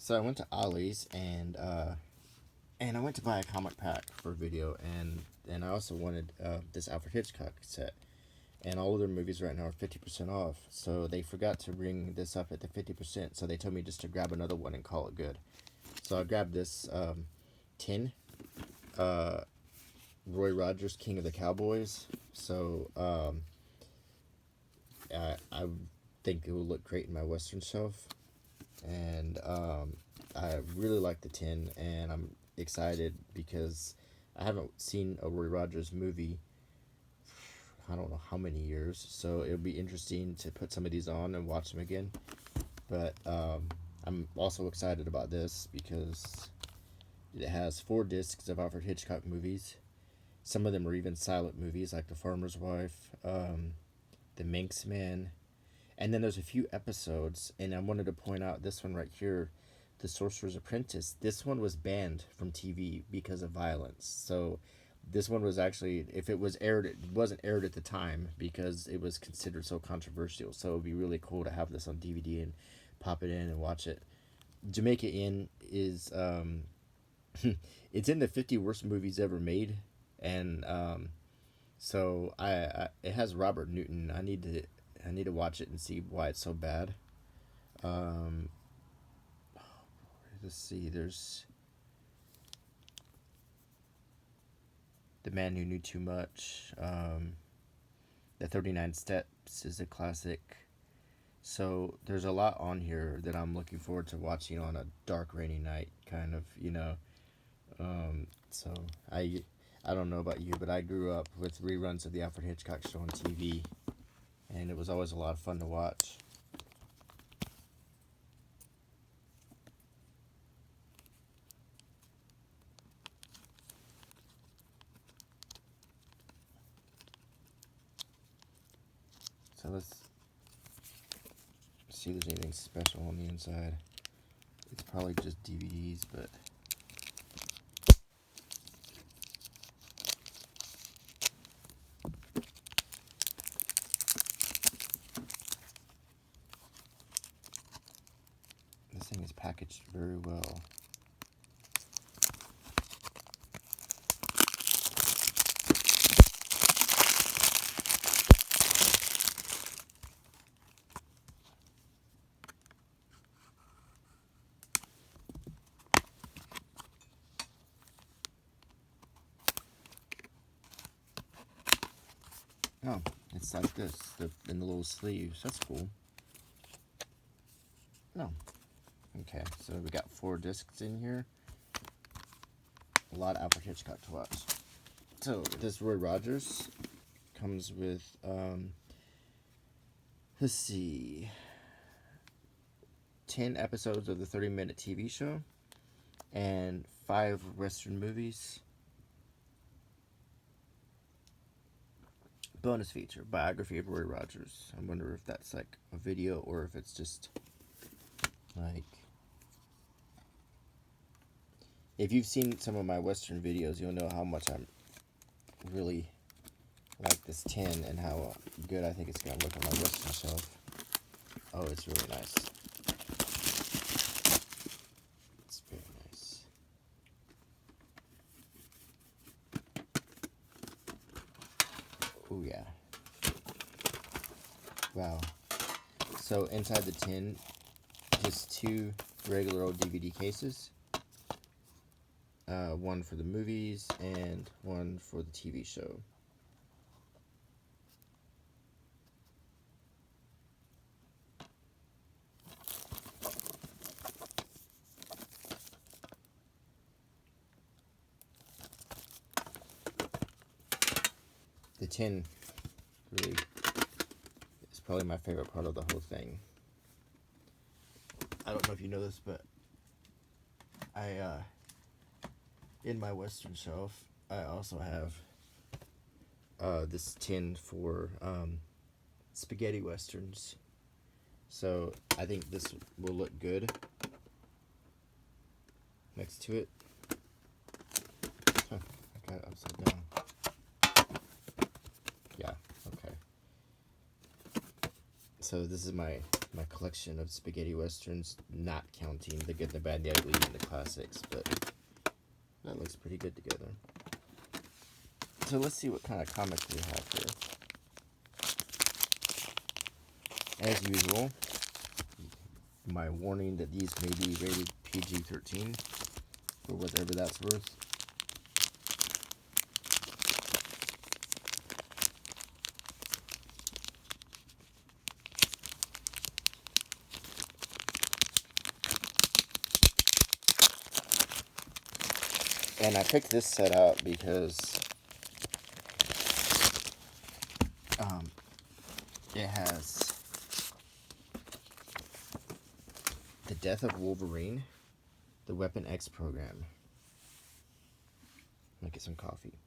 So I went to Ollie's and I went to buy a comic pack for a video, and I also wanted this Alfred Hitchcock set. And all of their movies right now are 50% off. So they forgot to bring this up at the 50%. So they told me just to grab another one and call it good. So I grabbed this tin, Roy Rogers, King of the Cowboys. So I think it will look great in my Western shelf. And I really like the tin, and I'm excited because I haven't seen a Roy Rogers movie, I don't know how many years, so it'll be interesting to put some of these on and watch them again. But I'm also excited about this because it has 4 discs of Alfred Hitchcock movies. Some of them are even silent movies, like The Farmer's Wife, The Manx Man, and then there's a few episodes, and I wanted to point out this one right here, The Sorcerer's Apprentice. This one was banned from TV because of violence. So this one was actually, if it was aired, it wasn't aired at the time because it was considered so controversial. So it would be really cool to have this on DVD and pop it in and watch it. Jamaica Inn is, it's in the 50 worst movies ever made, and so it has Robert Newton. I need to watch it and see why it's so bad. Let's see. There's The Man Who Knew Too Much. The 39 Steps is a classic. So there's a lot on here that I'm looking forward to watching on a dark, rainy night, kind of, you know. So I don't know about you, but I grew up with reruns of the Alfred Hitchcock show on TV, and it was always a lot of fun to watch. So let's see if there's anything special on the inside. It's probably just DVDs, but this thing is packaged very well. Oh, it's like this, in the little sleeves. That's cool. No. Okay, so we got 4 discs in here. A lot of Alfred Hitchcock to watch. So this Roy Rogers comes with, let's see, 10 episodes of the 30-minute TV show and 5 Western movies. Bonus feature, biography of Roy Rogers. I wonder if that's like a video or if it's just like, if you've seen some of my Western videos, you'll know how much I'm really like this tin and how good I think it's going to look on my Western shelf. Oh, it's really nice. It's very nice. Oh, yeah. Wow. So inside the tin, just 2 regular old DVD cases. One for the movies and one for the TV show. The tin really is probably my favorite part of the whole thing. I don't know if you know this, but in my Western shelf, I also have this tin for spaghetti Westerns. So I think this will look good next to it. Huh, I got it upside down. Yeah, okay. So this is my my collection of spaghetti westerns, not counting the good, the bad, the ugly, and the classics, but that looks pretty good together. So let's see what kind of comics we have here. As usual, my warning that these may be rated PG-13, for whatever that's worth. And I picked this set out because it has The Death of Wolverine, the Weapon X program. I'm gonna get some coffee.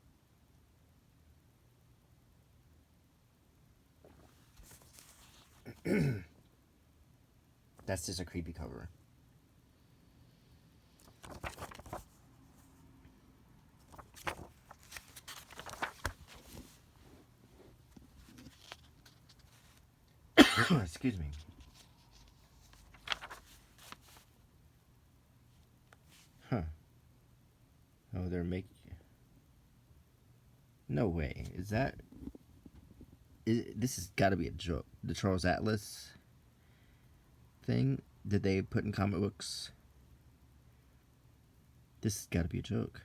That's just a creepy cover. Excuse me. Huh. Oh, they're making... No way. Is that... This has got to be a joke. The Charles Atlas thing that they put in comic books. This has got to be a joke.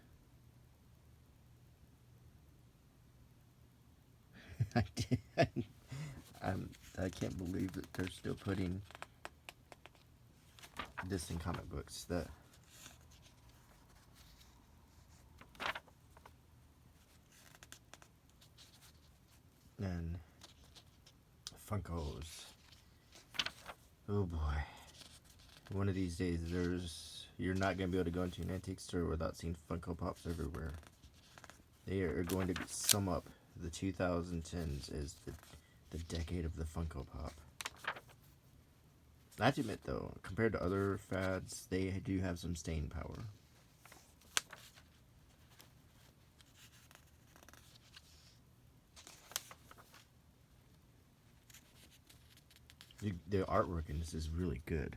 I can't believe that they're still putting this in comic books. And Funkos. Oh boy. One of these days you're not going to be able to go into an antique store without seeing Funko Pops everywhere. They are going to sum up the 2010s as the decade of the Funko Pop. I have to admit though, compared to other fads, they do have some staying power. The artwork in this is really good.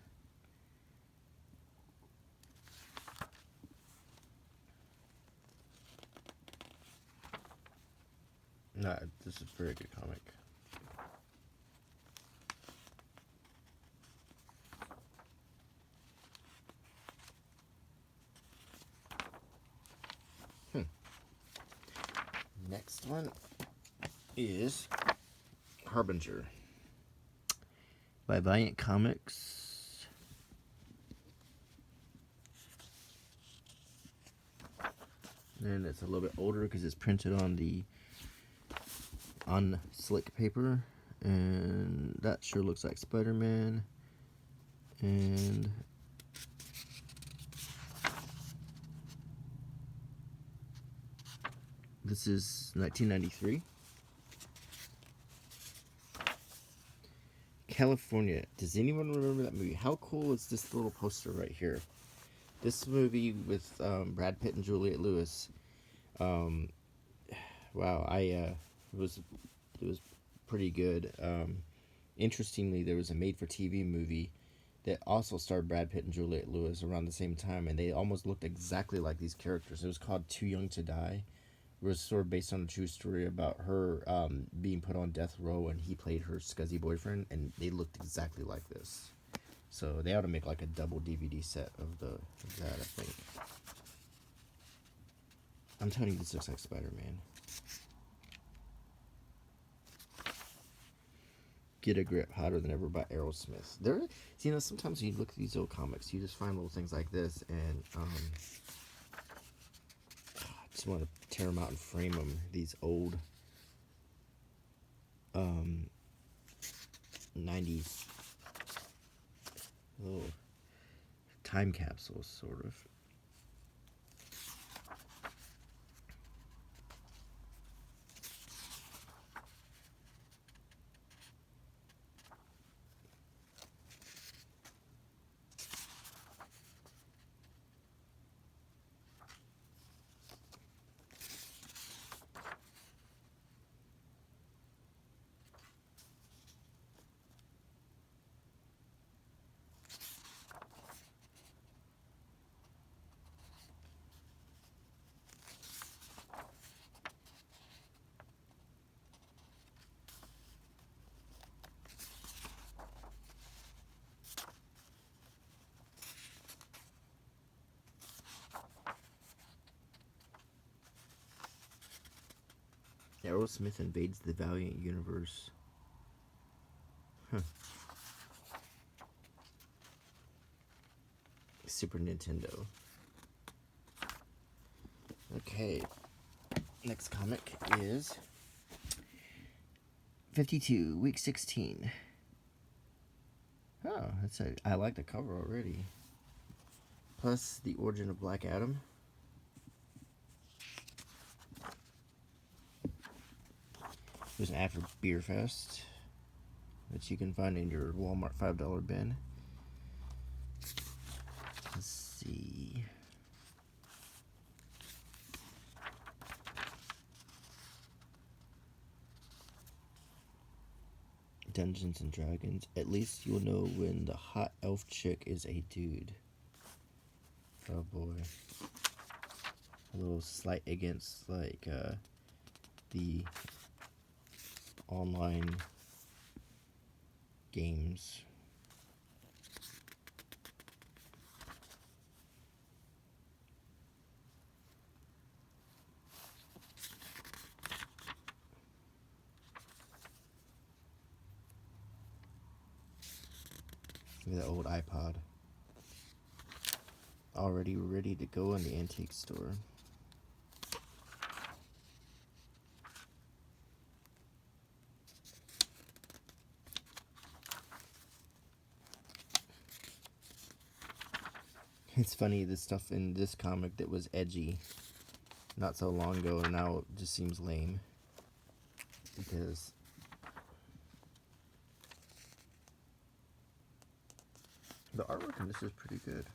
No, this is a very good comic. Next one is Harbinger by Valiant Comics. And it's a little bit older because it's printed on slick paper, and that sure looks like Spider-Man. And this is 1993. California. Does anyone remember that movie? How cool is this little poster right here? This movie with Brad Pitt and Juliette Lewis. Wow, it was pretty good. Interestingly, there was a made-for-TV movie that also starred Brad Pitt and Juliette Lewis around the same time, and they almost looked exactly like these characters. It was called Too Young to Die. It was sort of based on a true story about her being put on death row, and he played her scuzzy boyfriend, and they looked exactly like this. So they ought to make like a double DVD set of that, I think. I'm telling you, this looks like Spider-Man. Get a Grip, Hotter Than Ever by Aerosmith. Sometimes when you look at these old comics, you just find little things like this, and I just want to tear them out and frame them. These old 90s little time capsules, sort of. Aerosmith invades the Valiant universe. Huh. Super Nintendo. Okay. Next comic is 52, week 16. Oh, I like the cover already. Plus the origin of Black Adam. There's an ad for Beer Fest, which you can find in your Walmart $5 bin. Let's see. Dungeons and Dragons. At least you'll know when the hot elf chick is a dude. Oh boy. A little slight against like the online games. Look at that old iPod. Already ready to go in the antique store. It's funny, the stuff in this comic that was edgy not so long ago and now it just seems lame. Because the artwork in this is pretty good.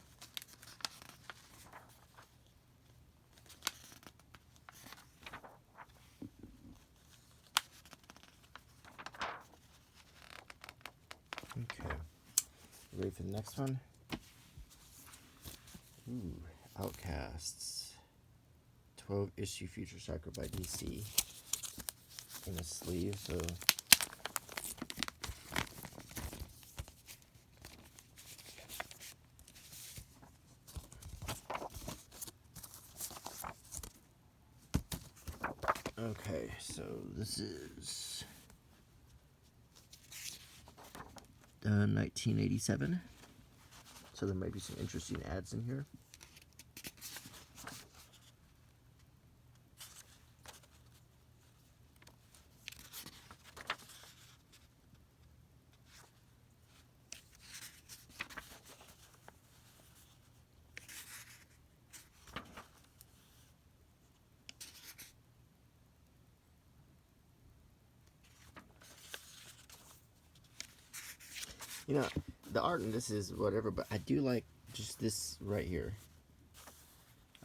Okay. Ready for the next one? Ooh, Outcasts. 12-issue Future Striker by DC. In a sleeve, so... Okay, so this is 1987. So there might be some interesting ads in here. You know, the art in this is whatever, but I do like just this right here.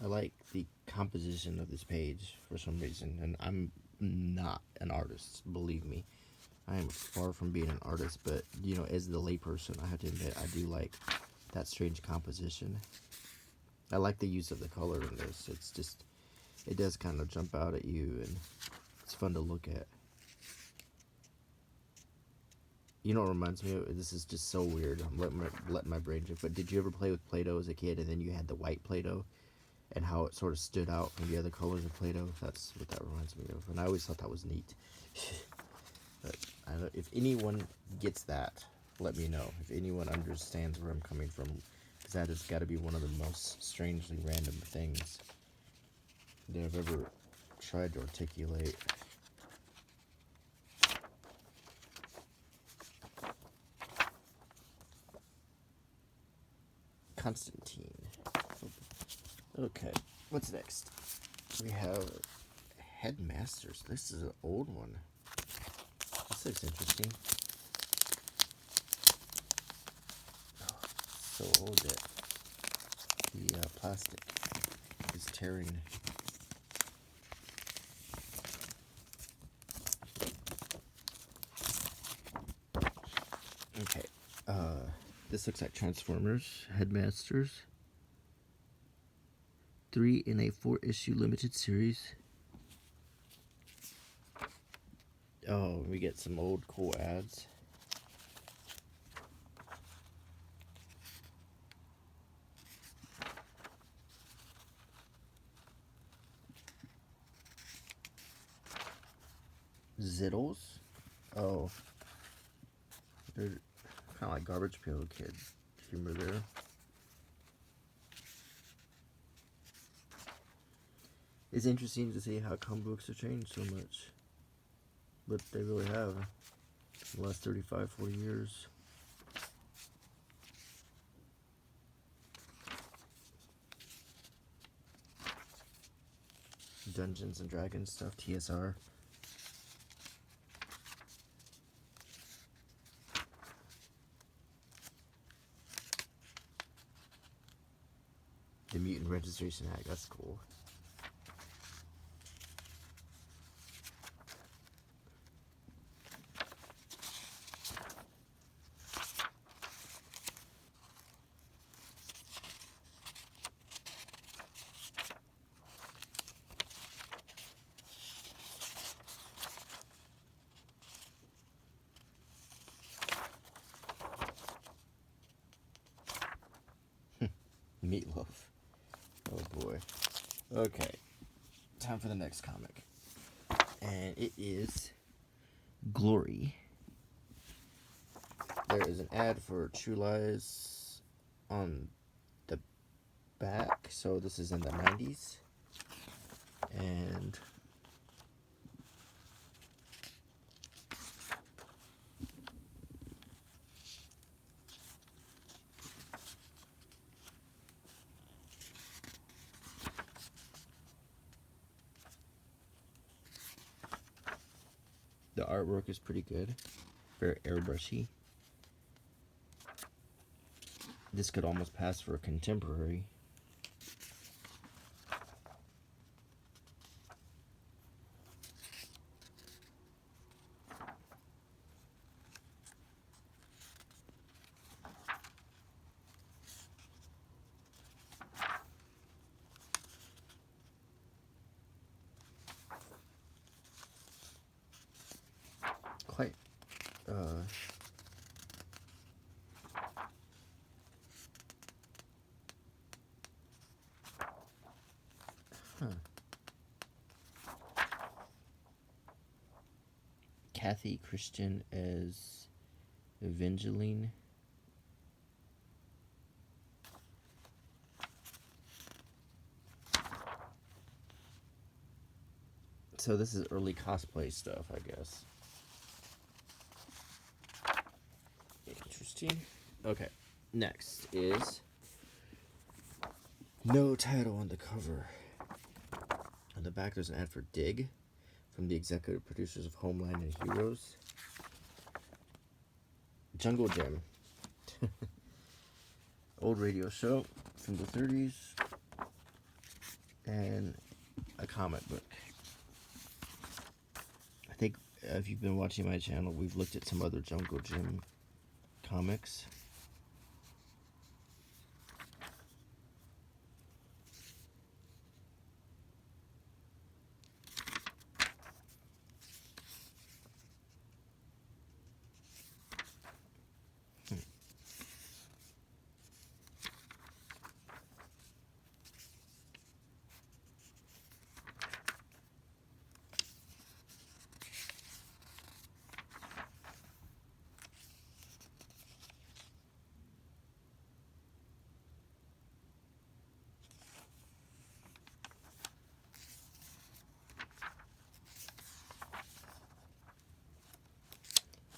I like the composition of this page for some reason, and I'm not an artist, believe me. I am far from being an artist, but, you know, as the layperson, I have to admit, I do like that strange composition. I like the use of the color in this. It's just, it does kind of jump out at you, and it's fun to look at. You know what reminds me of? This is just so weird. I'm letting my brain drift. But did you ever play with Play-Doh as a kid, and then you had the white Play-Doh, and how it sort of stood out from the other colors of Play-Doh? That's what that reminds me of. And I always thought that was neat. But I don't, if anyone gets that, let me know. If anyone understands where I'm coming from, because that has got to be one of the most strangely random things that I've ever tried to articulate. Constantine. Okay, what's next? We have Headmasters. This is an old one. This looks interesting. Oh, so old that the plastic is tearing. Okay, this looks like Transformers, Headmasters. 3 in a 4-issue limited series. Oh, we get some old cool ads. Zittles. Oh, they're kind of like Garbage Pail Kid humor there. It's interesting to see how comic books have changed so much. But they really have. In the last 35, 40 years. Dungeons and Dragons stuff, TSR. The Mutant Registration Act, that's cool. Meatloaf. Oh boy. Okay. Time for the next comic. And it is Glory. There is an ad for True Lies on the back. So this is in the 90s. And the artwork is pretty good. Very airbrushy. This could almost pass for a contemporary. Quite Kathy Christian as Evangeline. So this is early cosplay stuff, I guess. Interesting. Okay, next is no title on the cover. On the back there's an ad for Dig from the executive producers of Homeland and Heroes. Jungle Gym. Old radio show from the 30s. And a comic book. I think if you've been watching my channel, we've looked at some other Jungle Gym comics.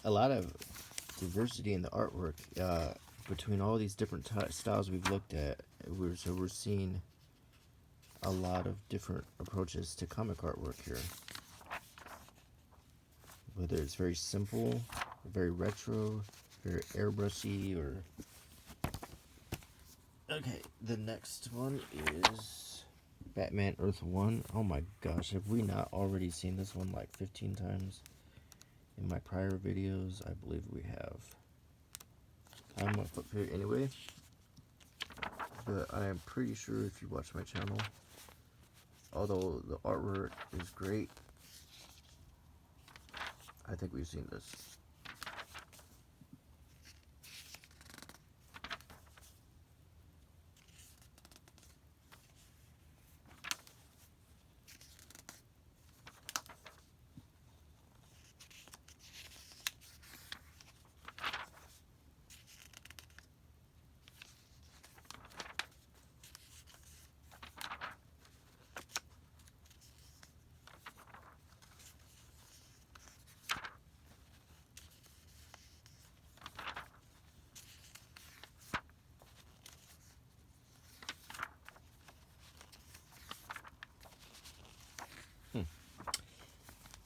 A lot of diversity in the artwork between all these different styles we've looked at. So we're seeing a lot of different approaches to comic artwork here. Whether it's very simple, very retro, very airbrushy, or... Okay, the next one is Batman Earth 1. Oh my gosh, have we not already seen this one like 15 times? In my prior videos, I believe we have. I'm gonna flip here anyway, but I am pretty sure if you watch my channel, although the artwork is great, I think we've seen this.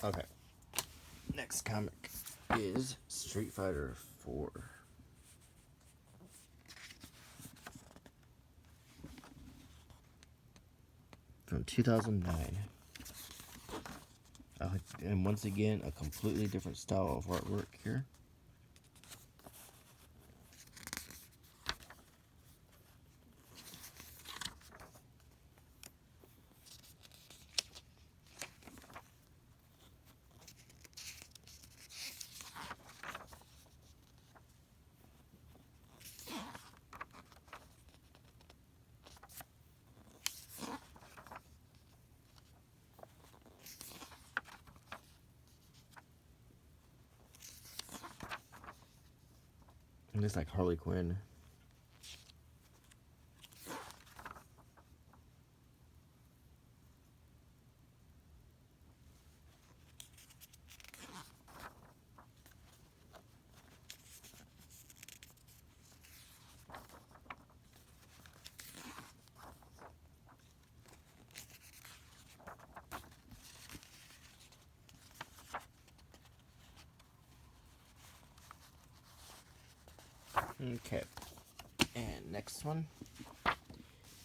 Okay. Next comic is Street Fighter 4. From 2009. And once again, a completely different style of artwork here. And it's like Harley Quinn. Okay. And next one.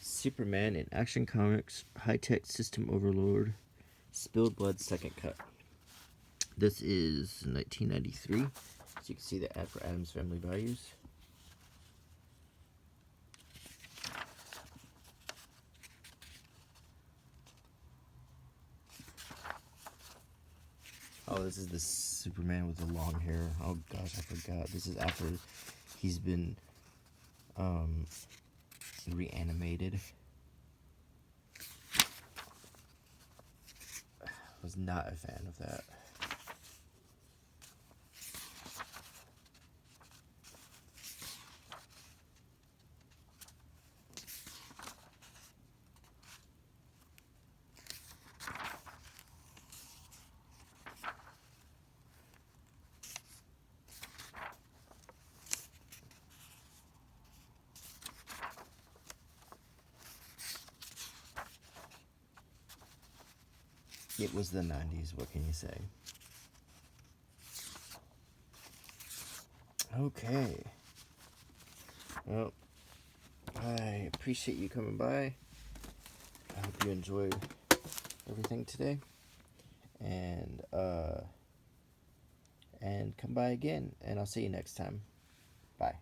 Superman in Action Comics, High-Tech System Overlord, Spilled Blood Second Cut. This is 1993. So you can see the ad for Addams Family Values. Oh, this is the Superman with the long hair. Oh gosh, I forgot. This is after he's been reanimated. I was not a fan of that. It was the 90s, what can you say? Okay. Well, I appreciate you coming by. I hope you enjoyed everything today. And come by again, and I'll see you next time. Bye.